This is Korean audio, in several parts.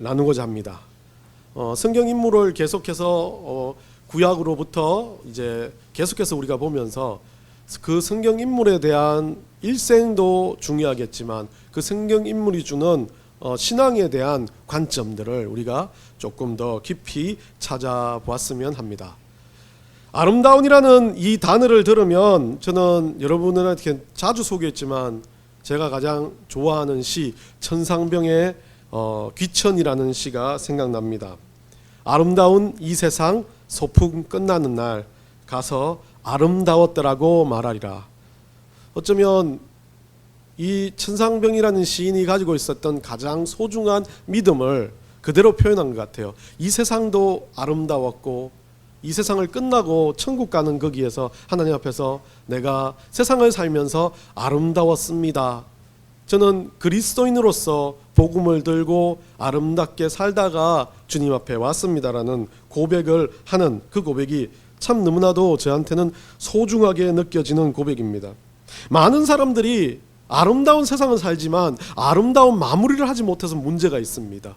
나누고자 합니다. 성경 인물을 계속해서 구약으로부터 이제 계속해서 우리가 보면서 그 성경 인물에 대한 일생도 중요하겠지만 그 성경 인물이 주는 신앙에 대한 관점들을 우리가 조금 더 깊이 찾아보았으면 합니다. 아름다운이라는 이 단어를 들으면 저는 여러분들한테 자주 소개했지만 제가 가장 좋아하는 시 천상병의 귀천이라는 시가 생각납니다. 아름다운 이 세상 소풍 끝나는 날 가서 아름다웠더라고 말하리라. 어쩌면 이 천상병이라는 시인이 가지고 있었던 가장 소중한 믿음을 그대로 표현한 것 같아요. 이 세상도 아름다웠고 이 세상을 끝나고 천국 가는 거기에서 하나님 앞에서 내가 세상을 살면서 아름다웠습니다. 저는 그리스도인으로서 복음을 들고 아름답게 살다가 주님 앞에 왔습니다라는 고백을 하는 그 고백이 참 너무나도 저한테는 소중하게 느껴지는 고백입니다. 많은 사람들이 아름다운 세상을 살지만 아름다운 마무리를 하지 못해서 문제가 있습니다.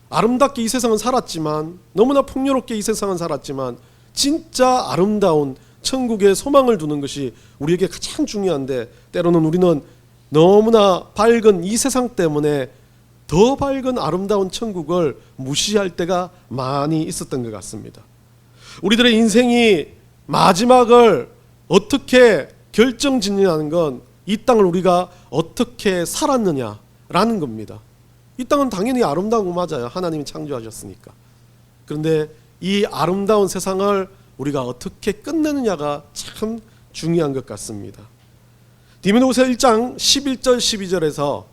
아름답게 이 세상은 살았지만, 너무나 풍요롭게 이 세상은 살았지만 진짜 아름다운 천국에 소망을 두는 것이 우리에게 가장 중요한데, 때로는 우리는 너무나 밝은 이 세상 때문에 더 밝은 아름다운 천국을 무시할 때가 많이 있었던 것 같습니다. 우리들의 인생이 마지막을 어떻게 결정짓느냐는 건 이 땅을 우리가 어떻게 살았느냐라는 겁니다. 이 땅은 당연히 아름다운 거 맞아요. 하나님이 창조하셨으니까. 그런데 이 아름다운 세상을 우리가 어떻게 끝내느냐가 참 중요한 것 같습니다. 디모데후서 1장 11절 12절에서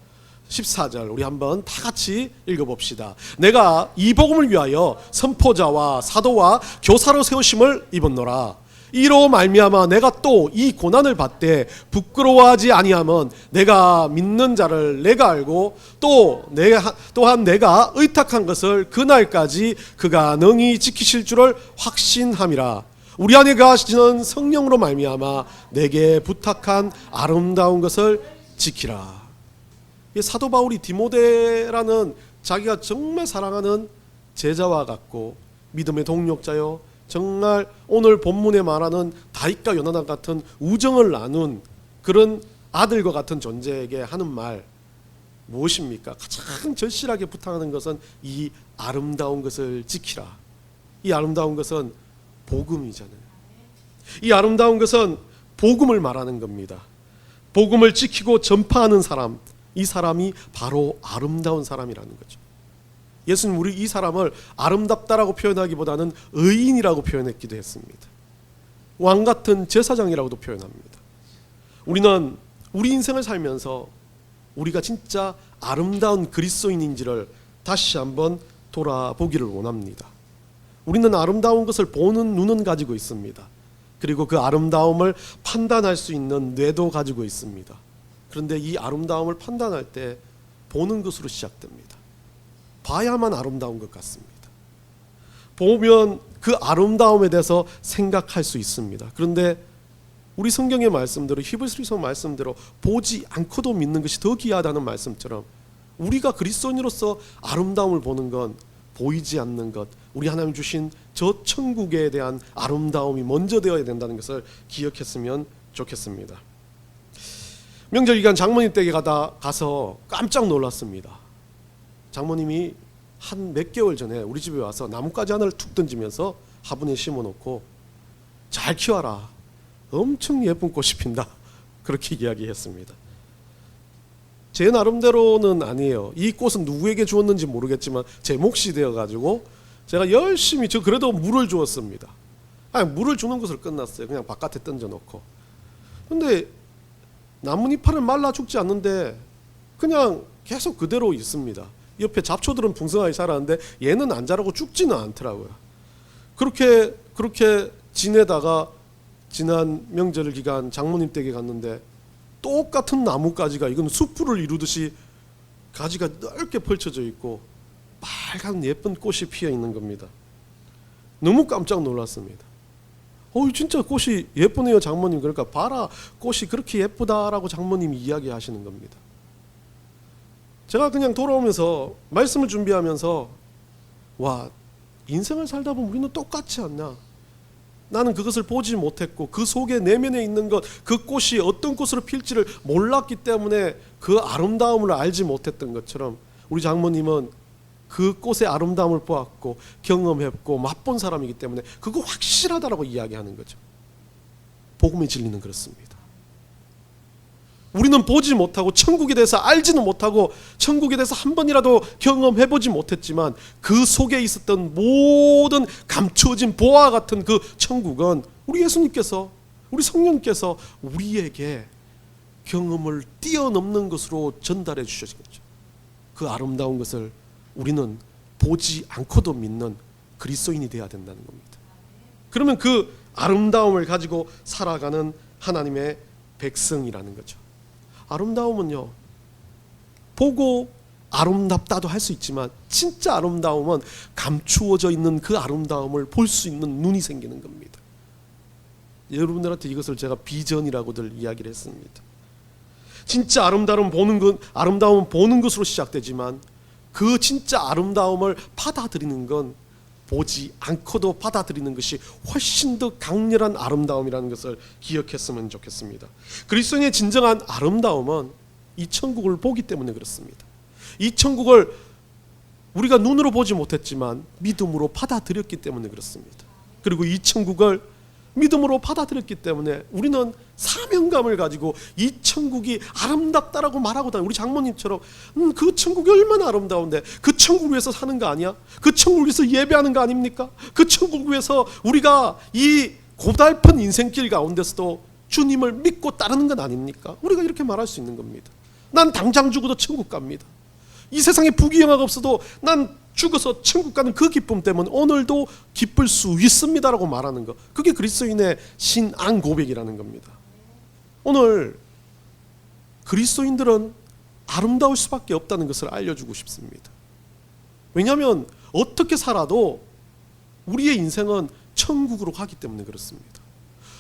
14절 우리 한번 다 같이 읽어봅시다. 내가 이 복음을 위하여 선포자와 사도와 교사로 세우심을 입었노라. 이로 말미암아 내가 또 이 고난을 받되 부끄러워하지 아니함은 내가 믿는 자를 내가 알고 또한 내가 의탁한 것을 그날까지 그가 능히 지키실 줄을 확신함이라. 우리 안에 거하시는 성령으로 말미암아 내게 부탁한 아름다운 것을 지키라. 사도 바울이 디모데라는 자기가 정말 사랑하는 제자와 같고 믿음의 동력자요, 정말 오늘 본문에 말하는 다윗과 요나단 같은 우정을 나눈 그런 아들과 같은 존재에게 하는 말 무엇입니까? 가장 절실하게 부탁하는 것은 이 아름다운 것을 지키라. 이 아름다운 것은 복음이잖아요. 이 아름다운 것은 복음을 말하는 겁니다. 복음을 지키고 전파하는 사람, 이 사람이 바로 아름다운 사람이라는 거죠. 예수님 우리 이 사람을 아름답다라고 표현하기보다는 의인이라고 표현했기도 했습니다. 왕 같은 제사장이라고도 표현합니다. 우리는 우리 인생을 살면서 우리가 진짜 아름다운 그리스도인인지를 다시 한번 돌아보기를 원합니다. 우리는 아름다운 것을 보는 눈은 가지고 있습니다. 그리고 그 아름다움을 판단할 수 있는 뇌도 가지고 있습니다. 그런데 이 아름다움을 판단할 때 보는 것으로 시작됩니다. 봐야만 아름다운 것 같습니다. 보면 그 아름다움에 대해서 생각할 수 있습니다. 그런데 우리 성경의 말씀대로, 히브리서 말씀대로 보지 않고도 믿는 것이 더 귀하다는 말씀처럼 우리가 그리스도인으로서 아름다움을 보는 건 보이지 않는 것, 우리 하나님 주신 저 천국에 대한 아름다움이 먼저 되어야 된다는 것을 기억했으면 좋겠습니다. 명절 기간 장모님 댁에 가서 깜짝 놀랐습니다. 장모님이 한 몇 개월 전에 우리 집에 와서 나뭇가지 하나를 툭 던지면서 화분에 심어놓고 잘 키워라. 엄청 예쁜 꽃이 핀다. 그렇게 이야기했습니다. 제 나름대로는 아니에요. 이 꽃은 누구에게 주었는지 모르겠지만 제 몫이 되어가지고 제가 열심히 그래도 물을 주었습니다. 물을 주는 것으로 끝났어요. 그냥 바깥에 던져놓고. 근데 나뭇잎은 말라 죽지 않는데 그냥 계속 그대로 있습니다. 옆에 잡초들은 풍성하게 자라는데 얘는 안 자라고 죽지는 않더라고요. 그렇게 지내다가 지난 명절 기간 장모님 댁에 갔는데 똑같은 나뭇가지가, 이건 숯불을 이루듯이 가지가 넓게 펼쳐져 있고 빨간 예쁜 꽃이 피어 있는 겁니다. 너무 깜짝 놀랐습니다. 진짜 꽃이 예쁘네요 장모님. 그러니까 봐라, 꽃이 그렇게 예쁘다라고 장모님이 이야기하시는 겁니다. 제가 그냥 돌아오면서 말씀을 준비하면서 와, 인생을 살다 보면 우리는 똑같지 않냐. 나는 그것을 보지 못했고 그 속에 내면에 있는 것, 그 꽃이 어떤 꽃으로 필지를 몰랐기 때문에 그 아름다움을 알지 못했던 것처럼 우리 장모님은 그 꽃의 아름다움을 보았고 경험했고 맛본 사람이기 때문에 그거 확실하다라고 이야기하는 거죠. 복음의 진리는 그렇습니다. 우리는 보지 못하고 천국에 대해서 알지는 못하고 천국에 대해서 한 번이라도 경험해보지 못했지만 그 속에 있었던 모든 감추어진 보화 같은 그 천국은 우리 예수님께서, 우리 성령께서 우리에게 경험을 뛰어넘는 것으로 전달해 주신 거죠. 그 아름다운 것을 우리는 보지 않고도 믿는 그리스도인이 되어야 된다는 겁니다. 그러면 그 아름다움을 가지고 살아가는 하나님의 백성이라는 거죠. 아름다움은요, 보고 아름답다도 할 수 있지만 진짜 아름다움은 감추어져 있는 그 아름다움을 볼 수 있는 눈이 생기는 겁니다. 여러분들한테 이것을 제가 비전이라고들 이야기를 했습니다. 진짜 아름다움은 보는 것으로 시작되지만 그 진짜 아름다움을 받아들이는 건 보지 않고도 받아들이는 것이 훨씬 더 강렬한 아름다움이라는 것을 기억했으면 좋겠습니다. 그리스도인의 진정한 아름다움은 이 천국을 보기 때문에 그렇습니다. 이 천국을 우리가 눈으로 보지 못했지만 믿음으로 받아들였기 때문에 그렇습니다. 그리고 이 천국을 믿음으로 받아들였기 때문에 우리는 사명감을 가지고 이 천국이 아름답다라고 말하고 다니는 우리 장모님처럼 그 천국이 얼마나 아름다운데 그 천국 위해서 사는 거 아니야? 그 천국 위해서 예배하는 거 아닙니까? 그 천국 위해서 우리가 이 고달픈 인생길 가운데서도 주님을 믿고 따르는 건 아닙니까? 우리가 이렇게 말할 수 있는 겁니다. 난 당장 죽어도 천국 갑니다. 이 세상에 부귀영화가 없어도 난 죽어서 천국 가는 그 기쁨 때문에 오늘도 기쁠 수 있습니다라고 말하는 것, 그게 그리스도인의 신앙 고백이라는 겁니다. 오늘 그리스도인들은 아름다울 수밖에 없다는 것을 알려주고 싶습니다. 왜냐하면 어떻게 살아도 우리의 인생은 천국으로 가기 때문에 그렇습니다.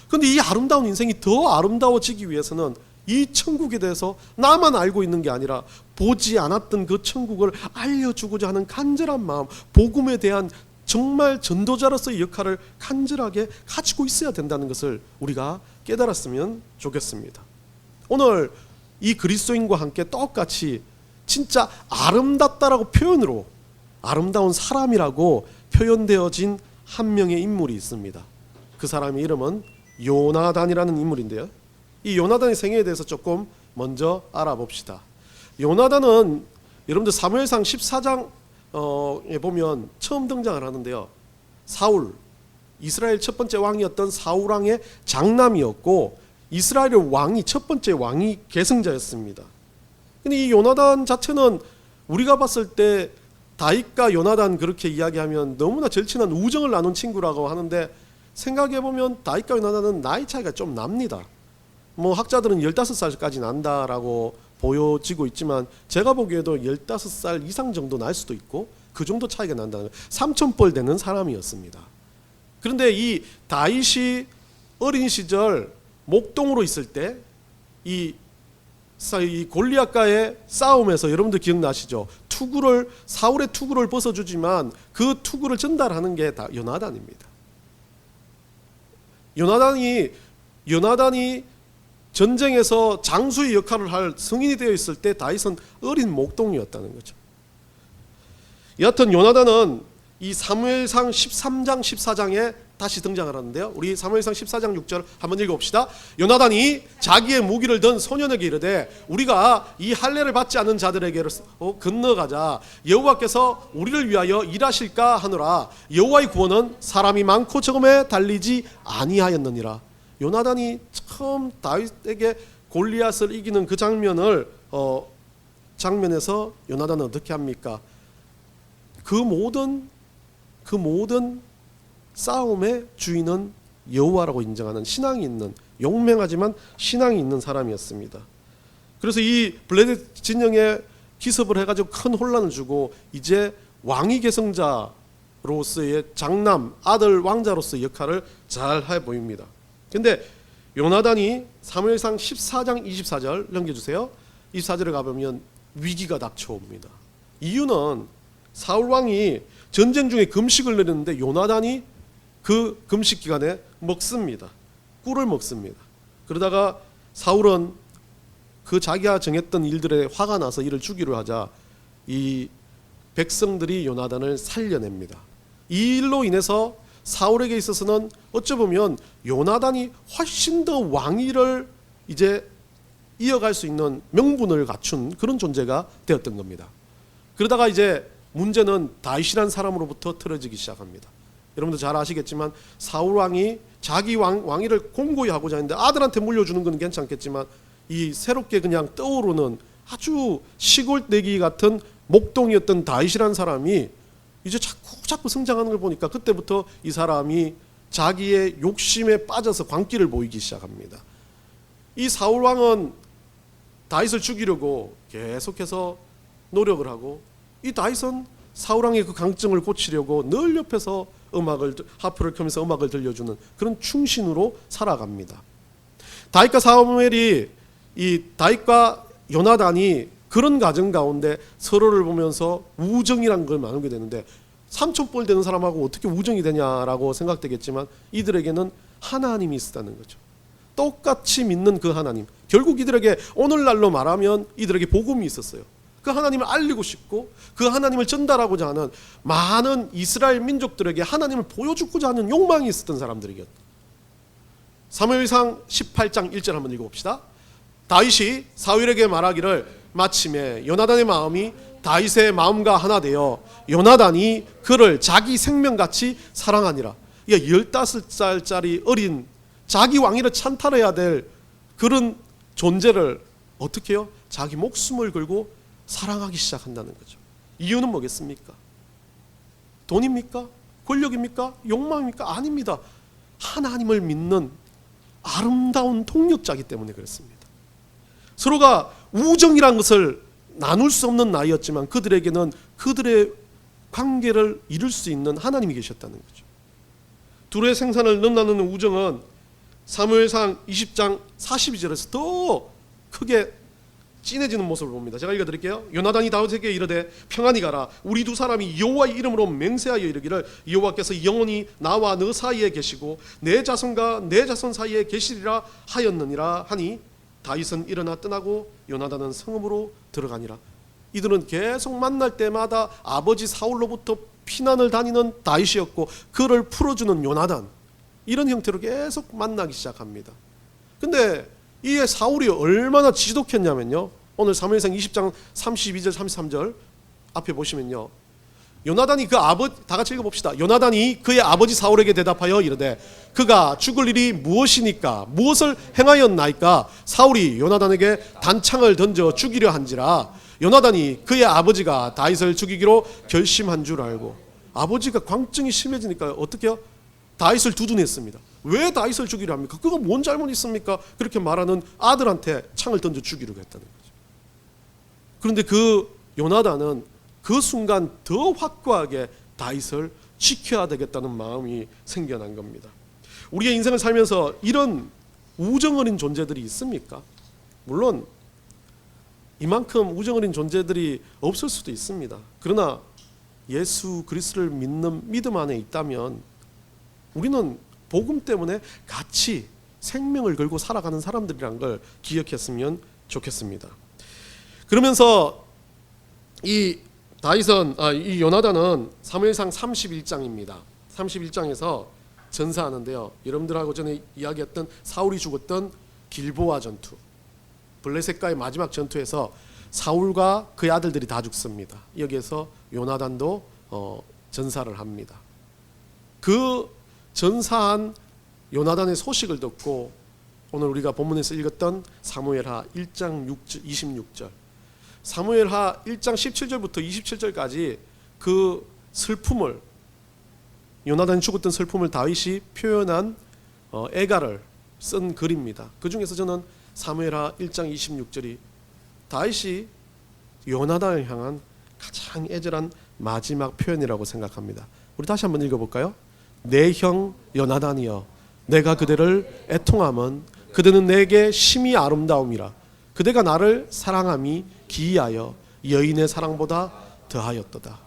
그런데 이 아름다운 인생이 더 아름다워지기 위해서는 이 천국에 대해서 나만 알고 있는 게 아니라 보지 않았던 그 천국을 알려주고자 하는 간절한 마음, 복음에 대한 정말 전도자로서의 역할을 간절하게 가지고 있어야 된다는 것을 우리가 깨달았으면 좋겠습니다. 오늘 이 그리스도인과 함께 똑같이 진짜 아름답다라고 표현으로 아름다운 사람이라고 표현되어진 한 명의 인물이 있습니다. 그 사람의 이름은 요나단이라는 인물인데요, 이 요나단의 생애에 대해서 조금 먼저 알아봅시다. 요나단은 여러분들 사무엘상 14장에 보면 처음 등장을 하는데요, 사울, 이스라엘 첫 번째 왕이었던 사울 왕의 장남이었고 이스라엘의 왕이 첫 번째 왕이 계승자였습니다. 근데 이 요나단 자체는 우리가 봤을 때 다윗과 요나단 그렇게 이야기하면 너무나 절친한 우정을 나눈 친구라고 하는데, 생각해보면 다윗과 요나단은 나이 차이가 좀 납니다. 뭐 학자들은 15살까지 난다라고 보여지고 있지만 제가 보기에도 15살 이상 정도 날 수도 있고 그 정도 차이가 난다는, 삼촌뻘 되는 사람이었습니다. 그런데 이 다윗이 어린 시절 목동으로 있을 때 이 골리앗과의 싸움에서 여러분들 기억나시죠? 사울의 투구를 벗어주지만 그 투구를 전달하는 게 다 요나단입니다. 요나단이 전쟁에서 장수의 역할을 할 성인이 되어 있을 때 다윗은 어린 목동이었다는 거죠. 여하튼 요나단은 이 사무엘상 13장 14장에 다시 등장을 하는데요, 우리 사무엘상 14장 6절 한번 읽어봅시다. 요나단이 자기의 무기를 든 소년에게 이르되 우리가 이 할례를 받지 않은 자들에게 건너가자. 여호와께서 우리를 위하여 일하실까 하노라. 여호와의 구원은 사람이 많고 적음에 달리지 아니하였느니라. 요나단이 처음 다윗에게 골리앗을 이기는 그 장면에서 요나단은 어떻게 합니까? 그 모든 싸움의 주인은 여호와라고 인정하는 신앙이 있는, 용맹하지만 신앙이 있는 사람이었습니다. 그래서 이 블레셋 진영에 기습을 해가지고 큰 혼란을 주고 이제 왕위 계승자로서의 장남, 아들 왕자로서의 역할을 잘 해 보입니다. 근데 요나단이 사무엘상 14장 24절 넘겨주세요. 24절에 가보면 위기가 닥쳐옵니다. 이유는 사울 왕이 전쟁 중에 금식을 내렸는데 요나단이 그 금식 기간에 먹습니다. 꿀을 먹습니다. 그러다가 사울은 그 자기가 정했던 일들에 화가 나서 이를 죽이려 하자 이 백성들이 요나단을 살려냅니다. 이 일로 인해서 사울에게 있어서는 어찌 보면 요나단이 훨씬 더 왕위를 이제 이어갈 수 있는 명분을 갖춘 그런 존재가 되었던 겁니다. 그러다가 이제 문제는 다윗이라는 사람으로부터 틀어지기 시작합니다. 여러분도 잘 아시겠지만 사울 왕이 자기 왕위를 공고히 하고자 했는데 아들한테 물려주는 건 괜찮겠지만 이 새롭게 그냥 떠오르는 아주 시골내기 같은 목동이었던 다윗이라는 사람이 이제 자꾸 성장하는 걸 보니까 그때부터 이 사람이 자기의 욕심에 빠져서 광기를 보이기 시작합니다. 이 사울 왕은 다윗을 죽이려고 계속해서 노력을 하고 이 다윗은 사울 왕의 그 강증을 고치려고 늘 옆에서 하프를 켜면서 음악을 들려주는 그런 충신으로 살아갑니다. 다윗과 사무엘이 이 다윗과 요나단이 그런 가정 가운데 서로를 보면서 우정이란 걸 나누게 되는데 삼촌뻘 되는 사람하고 어떻게 우정이 되냐라고 생각되겠지만 이들에게는 하나님이 있었다는 거죠. 똑같이 믿는 그 하나님. 결국 이들에게 오늘날로 말하면 이들에게 복음이 있었어요. 그 하나님을 알리고 싶고 그 하나님을 전달하고자 하는 많은 이스라엘 민족들에게 하나님을 보여주고자 하는 욕망이 있었던 사람들이었다. 사무엘상 18장 1절 한번 읽어봅시다. 다윗이 사울에게 말하기를 마침에 요나단의 마음이 다윗의 마음과 하나 되어 요나단이 그를 자기 생명같이 사랑하니라. 15살짜리 어린 자기 왕위를 찬탈해야 될 그런 존재를 어떻게 해요? 자기 목숨을 걸고 사랑하기 시작한다는 거죠. 이유는 뭐겠습니까? 돈입니까? 권력입니까? 욕망입니까? 아닙니다. 하나님을 믿는 아름다운 동력자이기 때문에 그렇습니다. 서로가 우정이란 것을 나눌 수 없는 나이였지만 그들에게는 그들의 관계를 이룰 수 있는 하나님이 계셨다는 거죠. 둘의 생산을 넘나드는 우정은 사무엘상 20장 42절에서 더 크게 진해지는 모습을 봅니다. 제가 읽어드릴게요. 요나단이 다윗에게 이르되 평안히 가라. 우리 두 사람이 여호와의 이름으로 맹세하여 이르기를 여호와께서 영원히 나와 너 사이에 계시고 내 자손과 내 자손 사이에 계시리라 하였느니라 하니 다윗은 일어나 떠나고 요나단은 성읍으로 들어가니라. 이들은 계속 만날 때마다 아버지 사울로부터 피난을 다니는 다윗이었고 그를 풀어주는 요나단, 이런 형태로 계속 만나기 시작합니다. 근데 이 사울이 얼마나 지독했냐면요, 오늘 사무엘상 20장 32절 33절 앞에 보시면요, 요나단이 그 아버지, 다 같이 읽어봅시다. 요나단이 그의 아버지 사울에게 대답하여 이르되 그가 죽을 일이 무엇이니까 무엇을 행하였나이까. 사울이 요나단에게 단창을 던져 죽이려 한지라. 요나단이 그의 아버지가 다윗을 죽이기로 결심한 줄 알고. 아버지가 광증이 심해지니까 어떻게 해요? 다윗을 두둔했습니다. 왜 다윗을 죽이려 합니까? 그거 뭔 잘못 있습니까? 그렇게 말하는 아들한테 창을 던져 죽이려고 했다는 거죠. 그런데 그 요나단은 그 순간 더 확고하게 다윗을 지켜야 되겠다는 마음이 생겨난 겁니다. 우리의 인생을 살면서 이런 우정 어린 존재들이 있습니까? 물론 이만큼 우정 어린 존재들이 없을 수도 있습니다. 그러나 예수 그리스도를 믿는 믿음 안에 있다면 우리는 복음 때문에 같이 생명을 걸고 살아가는 사람들이란 걸 기억했으면 좋겠습니다. 그러면서 이 요나단은 사무엘상 31장입니다. 31장에서 전사하는데요, 여러분들하고 전에 이야기했던 사울이 죽었던 길보아 전투, 블레셋과의 마지막 전투에서 사울과 그의 아들들이 다 죽습니다. 여기에서 요나단도 전사를 합니다. 그 전사한 요나단의 소식을 듣고 오늘 우리가 본문에서 읽었던 사무엘하 1장 26절, 사무엘하 1장 17절부터 27절까지 그 슬픔을, 요나단이 죽었던 슬픔을 다윗이 표현한 애가를 쓴 글입니다. 그 중에서 저는 사무엘하 1장 26절이 다윗이 요나단을 향한 가장 애절한 마지막 표현이라고 생각합니다. 우리 다시 한번 읽어볼까요? 내 형 요나단이여, 내가 그대를 애통함은 그대는 내게 심히 아름다움이라. 그대가 나를 사랑함이 기이하여 여인의 사랑보다 더하였도다.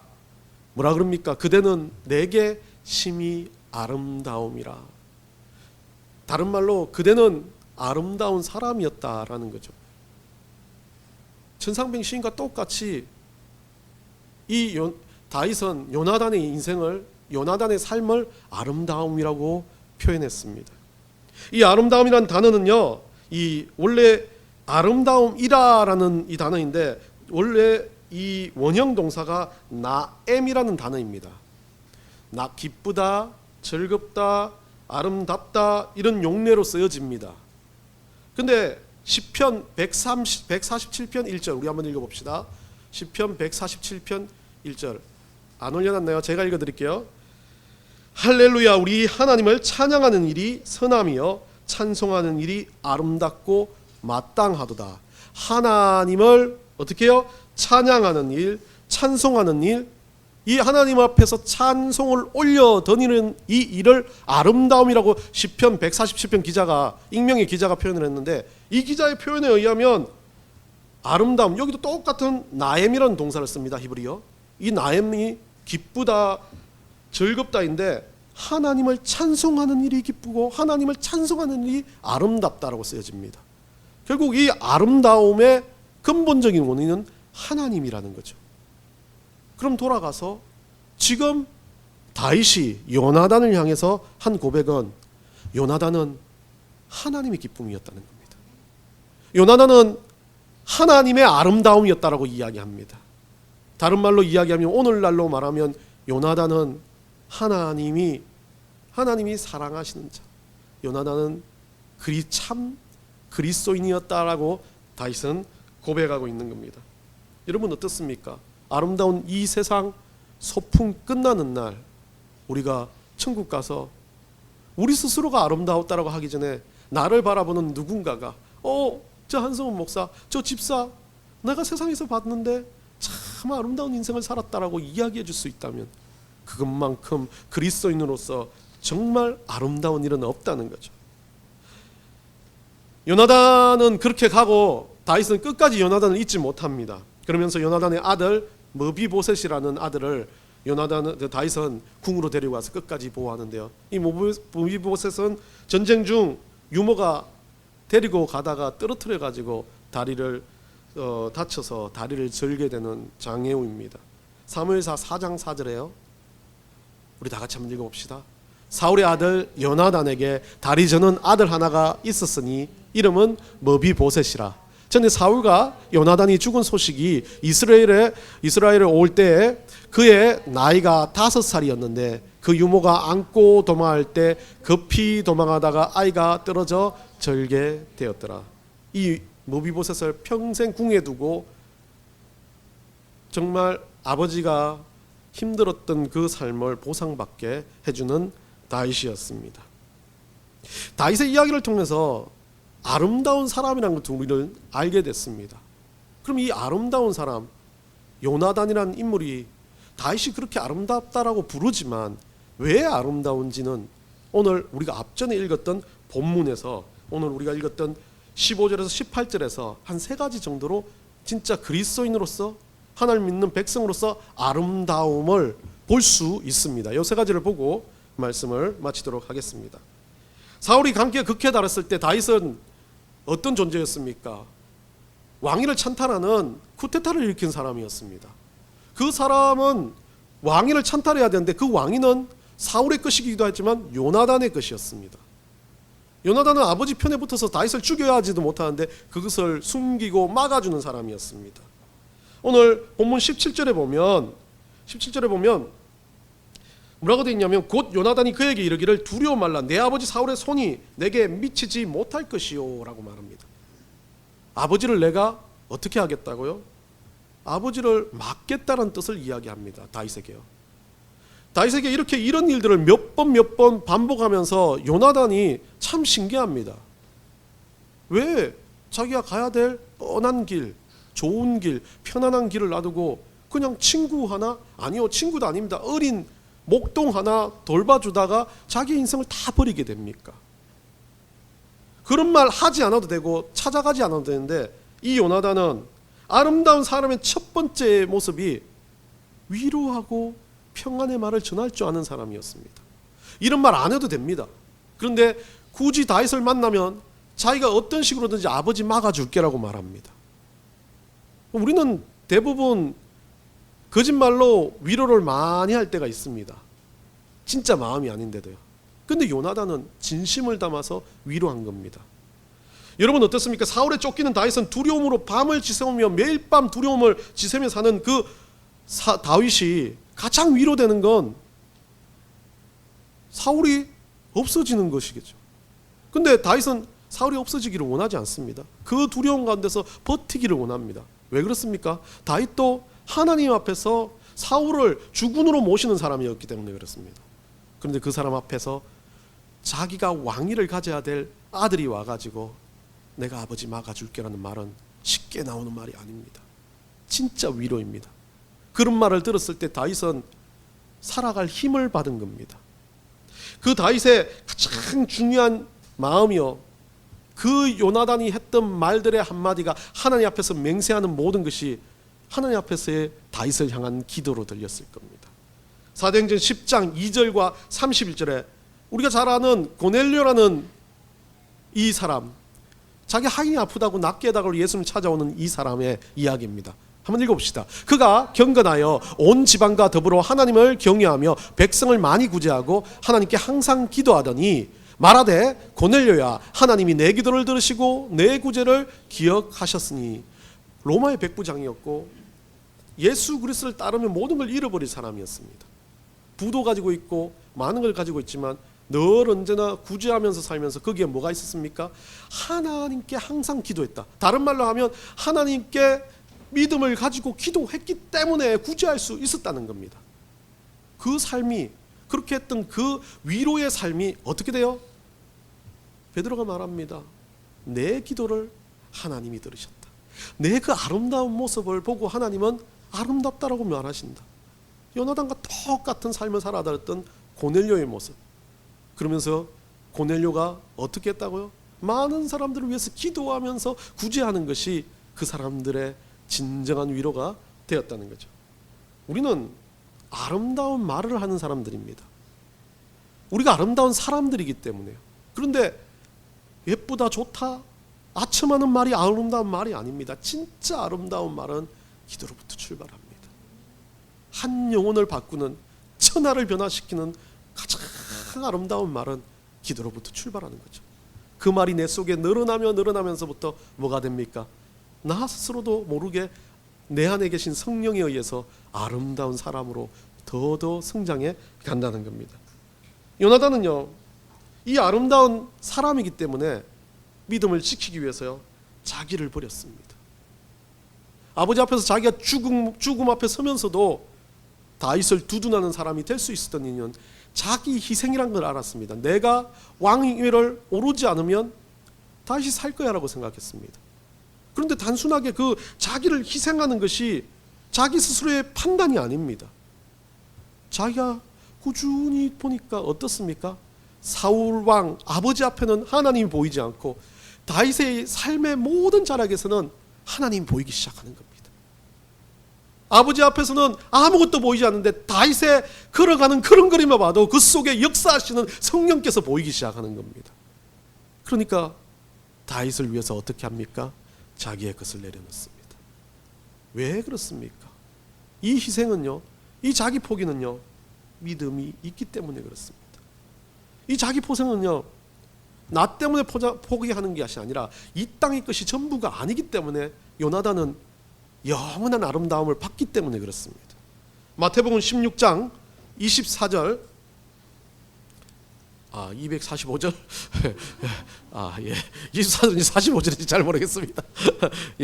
뭐라 그럽니까? 그대는 내게 심히 아름다움이라. 다른 말로 그대는 아름다운 사람이었다라는 거죠. 천상병 시인과 똑같이 이 다윗은 요나단의 인생을, 요나단의 삶을 아름다움이라고 표현했습니다. 이 아름다움이란 단어는요, 이 원래 아름다움이라라는 이 단어인데 원래 이 원형 동사가 나엠이라는 단어입니다. 기쁘다, 즐겁다, 아름답다 이런 용례로 쓰여집니다. 근데 시편 147편 1절 우리 한번 읽어봅시다. 시편 147편 1절 안 올려놨나요? 제가 읽어드릴게요. 할렐루야, 우리 하나님을 찬양하는 일이 선함이요 찬송하는 일이 아름답고 마땅하도다. 하나님을 어떻게 해요? 찬양하는 일, 찬송하는 일, 이 하나님 앞에서 찬송을 올려드리는 이 일을 아름다움이라고 시편 147편 기자가, 익명의 기자가 표현을 했는데, 이 기자의 표현에 의하면 아름다움, 여기도 똑같은 나엠이라는 동사를 씁니다. 히브리어. 이 나엠이 기쁘다, 즐겁다인데 하나님을 찬송하는 일이 기쁘고 하나님을 찬송하는 일이 아름답다라고 쓰여집니다. 결국 이 아름다움의 근본적인 원인은 하나님이라는 거죠. 그럼 돌아가서 지금 다윗이 요나단을 향해서 한 고백은, 요나단은 하나님의 기쁨이었다는 겁니다. 요나단은 하나님의 아름다움이었다라고 이야기합니다. 다른 말로 이야기하면, 오늘날로 말하면 요나단은 하나님이 사랑하시는 자, 요나단은 참 그리스도인이었다라고 다윗은 고백하고 있는 겁니다. 여러분 어떻습니까? 아름다운 이 세상 소풍 끝나는 날 우리가 천국 가서 우리 스스로가 아름다웠다라고 하기 전에 나를 바라보는 누군가가 저 한성훈 목사, 저 집사, 내가 세상에서 봤는데 참 아름다운 인생을 살았다라고 이야기해 줄 수 있다면 그것만큼 그리스도인으로서 정말 아름다운 일은 없다는 거죠. 요나단은 그렇게 가고 다윗은 끝까지 요나단을 잊지 못합니다. 그러면서 요나단의 아들 머비보셋이라는 아들을 다윗은 궁으로 데리고 와서 끝까지 보호하는데요. 이 머비보셋은 전쟁 중 유모가 데리고 가다가 떨어뜨려 가지고 다리를 다쳐서 다리를 절게 되는 장애우입니다. 사무엘사 4장 4절에요. 우리 다 같이 한번 읽어봅시다. 사울의 아들 요나단에게 다리 저는 아들 하나가 있었으니 이름은 머비보셋이라. 전에 사울과 요나단이 죽은 소식이 이스라엘에 올 때에 그의 나이가 5살이었는데 그 유모가 안고 도망할 때 급히 도망하다가 아이가 떨어져 절게 되었더라. 이 머비보셋을 평생 궁에 두고 정말 아버지가 힘들었던 그 삶을 보상받게 해주는 다윗이었습니다. 다윗의 이야기를 통해서 아름다운 사람이라는 것을 우리는 알게 됐습니다. 그럼 이 아름다운 사람, 요나단이라는 인물이 다윗이 그렇게 아름답다라고 부르지만 왜 아름다운지는 오늘 우리가 앞전에 읽었던 본문에서, 오늘 우리가 읽었던 15절에서 18절에서 한 3가지 정도로 진짜 그리스도인으로서 하나님 믿는 백성으로서 아름다움을 볼 수 있습니다. 이 3가지를 보고 말씀을 마치도록 하겠습니다. 사울이 강기가 극에 달했을 때 다윗은 어떤 존재였습니까? 왕위를 찬탈하는 쿠데타를 일으킨 사람이었습니다. 그 사람은 왕위를 찬탈해야 되는데 그 왕위는 사울의 것이기도 했지만 요나단의 것이었습니다. 요나단은 아버지 편에 붙어서 다윗을 죽여야 하지도 못하는데 그것을 숨기고 막아주는 사람이었습니다. 오늘 본문 17절에 보면 뭐라고 되어 있냐면, 곧 요나단이 그에게 이르기를 두려워 말라, 내 아버지 사울의 손이 내게 미치지 못할 것이요 라고 말합니다. 아버지를 내가 어떻게 하겠다고요? 아버지를 막겠다는 뜻을 이야기합니다. 다윗에게요. 다윗에게 이렇게 이런 일들을 몇 번 반복하면서 요나단이 참 신기합니다. 왜 자기가 가야 될 뻔한 길, 좋은 길, 편안한 길을 놔두고 그냥 친구 하나, 아니요 친구도 아닙니다, 어린 목동 하나 돌봐주다가 자기 인생을 다 버리게 됩니까? 그런 말 하지 않아도 되고 찾아가지 않아도 되는데 이 요나단은 아름다운 사람의 첫 번째 모습이 위로하고 평안의 말을 전할 줄 아는 사람이었습니다. 이런 말 안 해도 됩니다. 그런데 굳이 다윗을 만나면 자기가 어떤 식으로든지 아버지 막아줄게라고 말합니다. 우리는 대부분 거짓말로 위로를 많이 할 때가 있습니다. 진짜 마음이 아닌데도요. 근데 요나단은 진심을 담아서 위로한 겁니다. 여러분 어떻습니까? 사울에 쫓기는 다윗은 두려움으로 밤을 지새우며 매일 밤 두려움을 지새며 사는 그 다윗이 가장 위로되는 건 사울이 없어지는 것이겠죠. 근데 다윗은 사울이 없어지기를 원하지 않습니다. 그 두려움 가운데서 버티기를 원합니다. 왜 그렇습니까? 다윗도 하나님 앞에서 사울을 주군으로 모시는 사람이었기 때문에 그렇습니다. 그런데 그 사람 앞에서 자기가 왕위를 가져야 될 아들이 와가지고 내가 아버지 막아줄게라는 말은 쉽게 나오는 말이 아닙니다. 진짜 위로입니다. 그런 말을 들었을 때 다윗은 살아갈 힘을 받은 겁니다. 그 다윗의 가장 중요한 마음이요, 그 요나단이 했던 말들의 한마디가 하나님 앞에서 맹세하는 모든 것이 하나님 앞에서의 다윗을 향한 기도로 들렸을 겁니다. 사도행전 10장 2절과 31절에 우리가 잘 아는 고넬료라는 이 사람, 자기 하인이 아프다고 낫게 해달라고 예수님 찾아오는 이 사람의 이야기입니다. 한번 읽어봅시다. 그가 경건하여 온 지방과 더불어 하나님을 경외하며 백성을 많이 구제하고 하나님께 항상 기도하더니 말하되 고넬료야, 하나님이 내 기도를 들으시고 내 구제를 기억하셨으니. 로마의 백부장이었고 예수 그리스도를 따르며 모든 걸 잃어버린 사람이었습니다. 부도 가지고 있고 많은 걸 가지고 있지만 늘 언제나 구제하면서 살면서 거기에 뭐가 있었습니까? 하나님께 항상 기도했다. 다른 말로 하면 하나님께 믿음을 가지고 기도했기 때문에 구제할 수 있었다는 겁니다. 그 삶이, 그렇게 했던 그 위로의 삶이 어떻게 돼요? 베드로가 말합니다. 내 기도를 하나님이 들으셨다. 내 그 아름다운 모습을 보고 하나님은 아름답다라고 말하신다. 요나단과 똑같은 삶을 살아왔던 고넬료의 모습. 그러면서 고넬료가 어떻게 했다고요? 많은 사람들을 위해서 기도하면서 구제하는 것이 그 사람들의 진정한 위로가 되었다는 거죠. 우리는 아름다운 말을 하는 사람들입니다. 우리가 아름다운 사람들이기 때문에요. 그런데 예쁘다, 좋다, 아첨하는 말이 아름다운 말이 아닙니다. 진짜 아름다운 말은 기도로부터 출발합니다. 한 영혼을 바꾸는, 천하를 변화시키는 가장 아름다운 말은 기도로부터 출발하는 거죠. 그 말이 내 속에 늘어나면서부터 뭐가 됩니까? 나 스스로도 모르게 내 안에 계신 성령에 의해서 아름다운 사람으로 더더 성장해 간다는 겁니다. 요나단은요, 이 아름다운 사람이기 때문에 믿음을 지키기 위해서요, 자기를 버렸습니다. 아버지 앞에서 자기가 죽음 앞에 서면서도 다윗을 두둔하는 사람이 될 수 있었던 이유는 자기 희생이란 걸 알았습니다. 내가 왕위를 오르지 않으면 다윗이 살 거야 라고 생각했습니다. 그런데 단순하게 그 자기를 희생하는 것이 자기 스스로의 판단이 아닙니다. 자기가 꾸준히 보니까 어떻습니까? 사울 왕 아버지 앞에는 하나님이 보이지 않고 다윗의 삶의 모든 자락에서는 하나님이 보이기 시작하는 겁니다. 아버지 앞에서는 아무것도 보이지 않는데 다윗의 걸어가는 걸음걸이만 봐도 그 속에 역사하시는 성령께서 보이기 시작하는 겁니다. 그러니까 다윗을 위해서 어떻게 합니까? 자기의 것을 내려놓습니다. 왜 그렇습니까? 이 희생은요, 이 자기 포기는요, 믿음이 있기 때문에 그렇습니다. 이 자기 포생은요, 나 때문에 포기하는 것이 아니라 이 땅의 것이 전부가 아니기 때문에 요나단은 영원한 아름다움을 받기 때문에 그렇습니다. 마태복음 16장 24절 245절 24절인지 45절인지 잘 모르겠습니다.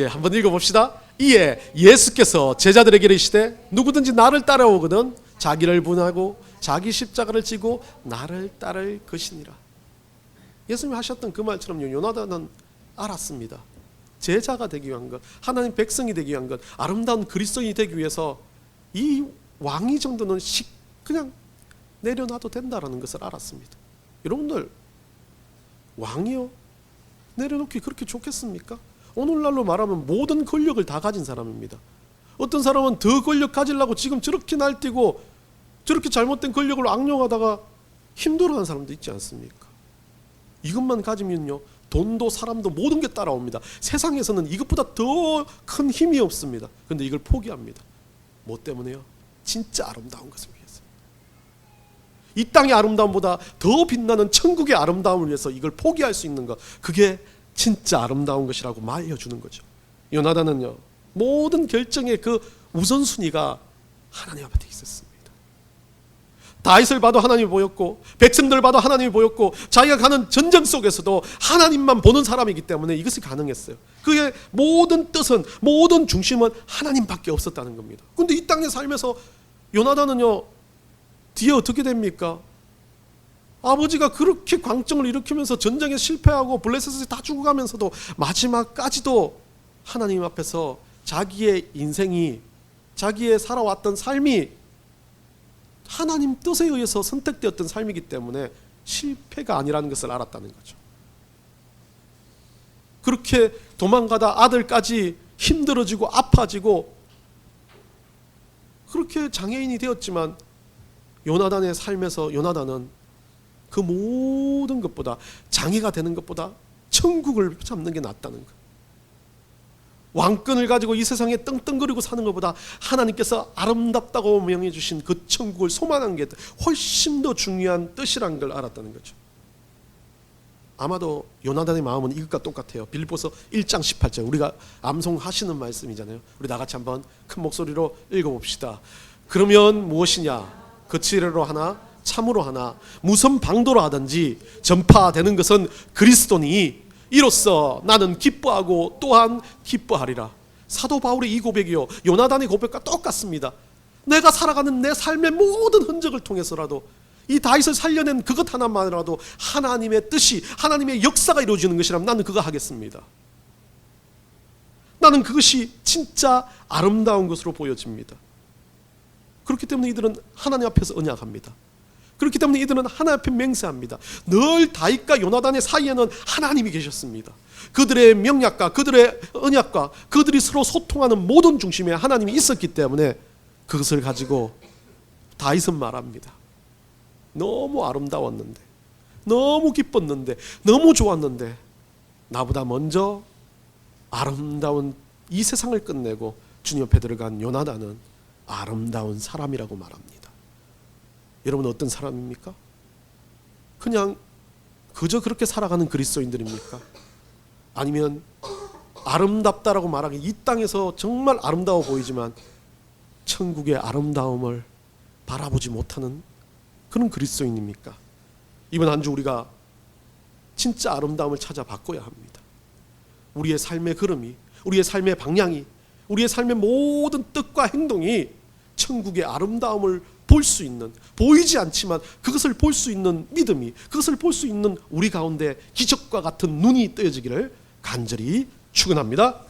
한번 읽어봅시다. 이에 예수께서 제자들에게 이르시되 누구든지 나를 따라오거든 자기를 분하고 자기 십자가를 지고 나를 따를 것이니라. 예수님이 하셨던 그 말처럼요, 요나단은 알았습니다. 제자가 되기 위한 것, 하나님 백성이 되기 위한 것, 아름다운 그리스도인이 되기 위해서 이 왕위 정도는 그냥 내려놔도 된다라는 것을 알았습니다. 여러분들, 왕이요? 내려놓기 그렇게 좋겠습니까? 오늘날로 말하면 모든 권력을 다 가진 사람입니다. 어떤 사람은 더 권력 가지려고 지금 저렇게 날뛰고 저렇게 잘못된 권력을 악용하다가 힘들어하는 사람도 있지 않습니까? 이것만 가지면요, 돈도 사람도 모든 게 따라옵니다. 세상에서는 이것보다 더 큰 힘이 없습니다. 그런데 이걸 포기합니다. 뭐 때문에요? 진짜 아름다운 것을 위해서. 이 땅의 아름다움보다 더 빛나는 천국의 아름다움을 위해서 이걸 포기할 수 있는 것, 그게 진짜 아름다운 것이라고 말려주는 거죠. 요나단은요, 모든 결정의 그 우선순위가 하나님 앞에 있었습니다. 다윗을 봐도 하나님이 보였고, 백성들을 봐도 하나님이 보였고, 자기가 가는 전쟁 속에서도 하나님만 보는 사람이기 때문에 이것이 가능했어요. 그의 모든 뜻은, 모든 중심은 하나님밖에 없었다는 겁니다. 그런데 이 땅에 살면서 요나단은요, 뒤에 어떻게 됩니까? 아버지가 그렇게 광정을 일으키면서 전쟁에 실패하고 블레셋에 다 죽어가면서도 마지막까지도 하나님 앞에서 자기의 인생이, 자기의 살아왔던 삶이 하나님 뜻에 의해서 선택되었던 삶이기 때문에 실패가 아니라는 것을 알았다는 거죠. 그렇게 도망가다 아들까지 힘들어지고 아파지고 그렇게 장애인이 되었지만 요나단의 삶에서 요나단은 그 모든 것보다, 장애가 되는 것보다 천국을 잡는 게 낫다는 것. 왕권을 가지고 이 세상에 떵떵거리고 사는 것보다 하나님께서 아름답다고 명해 주신 그 천국을 소망한 게 훨씬 더 중요한 뜻이란 걸 알았다는 거죠. 아마도 요나단의 마음은 이것과 똑같아요. 빌립보서 1장 18절, 우리가 암송하시는 말씀이잖아요. 우리 나같이 한번 큰 목소리로 읽어봅시다. 그러면 무엇이냐? 거칠애로 하나 참으로 하나 무슨 방도로 하든지 전파되는 것은 그리스도니 이로써 나는 기뻐하고 또한 기뻐하리라. 사도 바울의 이 고백이요, 요나단의 고백과 똑같습니다. 내가 살아가는 내 삶의 모든 흔적을 통해서라도, 이 다윗을 살려낸 그것 하나만이라도 하나님의 뜻이, 하나님의 역사가 이루어지는 것이라면 나는 그거 하겠습니다. 나는 그것이 진짜 아름다운 것으로 보여집니다. 그렇기 때문에 이들은 하나님 앞에서 언약합니다. 그렇기 때문에 이들은 하나님 앞에 맹세합니다. 늘 다윗과 요나단의 사이에는 하나님이 계셨습니다. 그들의 명약과 그들의 언약과 그들이 서로 소통하는 모든 중심에 하나님이 있었기 때문에 그것을 가지고 다윗은 말합니다. 너무 아름다웠는데, 너무 기뻤는데, 너무 좋았는데 나보다 먼저 아름다운 이 세상을 끝내고 주님 옆에 들어간 요나단은 아름다운 사람이라고 말합니다. 여러분 어떤 사람입니까? 그냥 그저 그렇게 살아가는 그리스도인들입니까? 아니면 아름답다라고 말하기, 이 땅에서 정말 아름다워 보이지만 천국의 아름다움을 바라보지 못하는 그런 그리스도인입니까? 이번 한 주 우리가 진짜 아름다움을 찾아 바꿔야 합니다. 우리의 삶의 걸음이, 우리의 삶의 방향이, 우리의 삶의 모든 뜻과 행동이 천국의 아름다움을 볼 수 있는, 보이지 않지만 그것을 볼 수 있는 믿음이, 그것을 볼 수 있는 우리 가운데 기적과 같은 눈이 뜨여지기를 간절히 축원합니다.